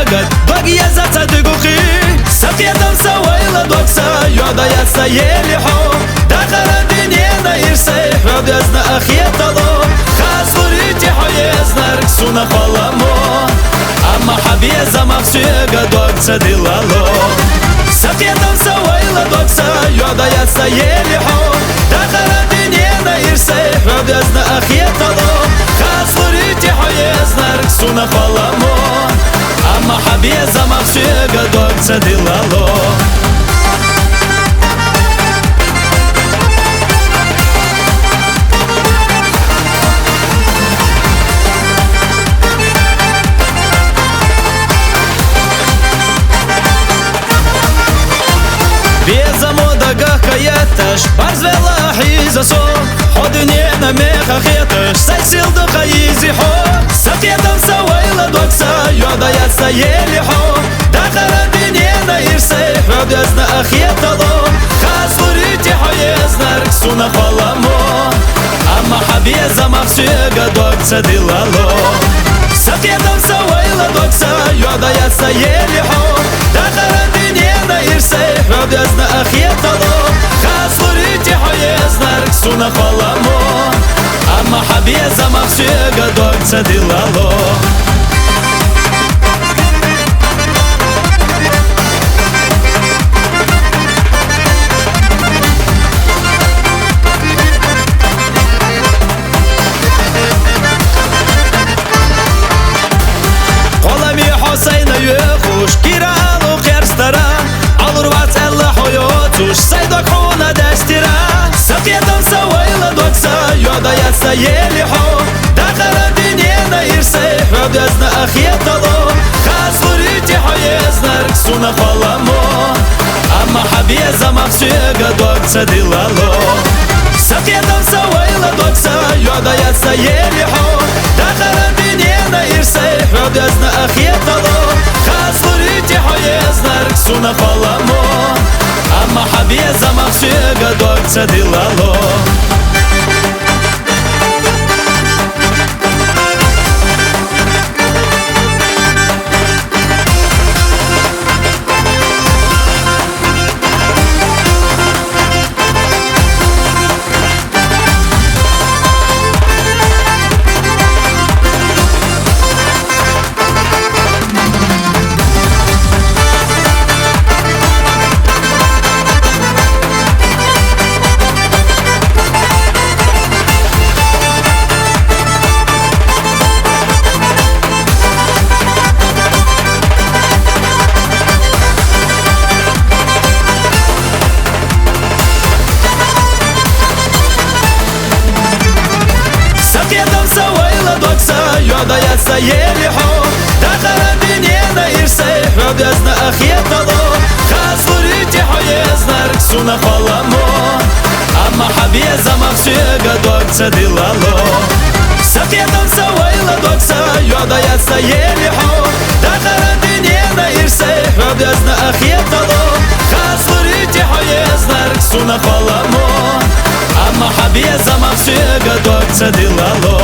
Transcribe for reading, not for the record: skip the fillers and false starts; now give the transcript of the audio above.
سيقد بقي زتا دقوخي سقيدم سويل دوكسا يودا يسا يليحو داخل الدنيا يرسيح وبيزنا أخيطلو خاص فريتي حيزنا ركسونا خلمو أما حبيزا مخشيقا دوكسا دلالو سقيدم سويل دوكسا يودا يسا يليحو داخل الدنيا يرسيح وبيزنا أخيطلو خاص فريتي حيزنا ركسونا خلمو أما حبيزا مخشيقا دوكسا دلالو Беза мода каеташ, барзвела хизасо Ходунена меха хеташ, сайсил до хаизи хо Сакетам савайла докса, йода яса ели хо Дахара динена ирсей, хвадязна ахетало Хас фурити хоезна, рксуна халамо Amma habeza махшега докса дилало Сакетам савайла докса, йода яса ели хо Дахара динена ирсей, хвадязна ахетало Хас фурити хоезна, рксуна халамо Amma habeza махшега докса дилало Киралу херстара Алур вацелла хойотуш Сайдок хуна дастира Сакетам савайла докса Йода яса ели хо Дахара динена ирсей Хвадязна ахетало Хас фурити хоезна рксуна халамо Amma habeza махшега докса дилало Сакетам савайла докса Йода яса ели хо Дахара динена ирсей Хвадязна ахетало Хас фурити хоезна рксуна халамо Amma habeza махшега докса дилало Йода яса ели хо Дахара динена ирсей Хвадязна ахетало Хас фурити хоезна рксуна халамо Amma habeza махшега докса дилало Сакетам савайла докса Йода яса ели хо Дахара динена ирсей Хвадязна ахетало Хас фурити хоезна рксуна халамо Amma habeza махшега докса дилало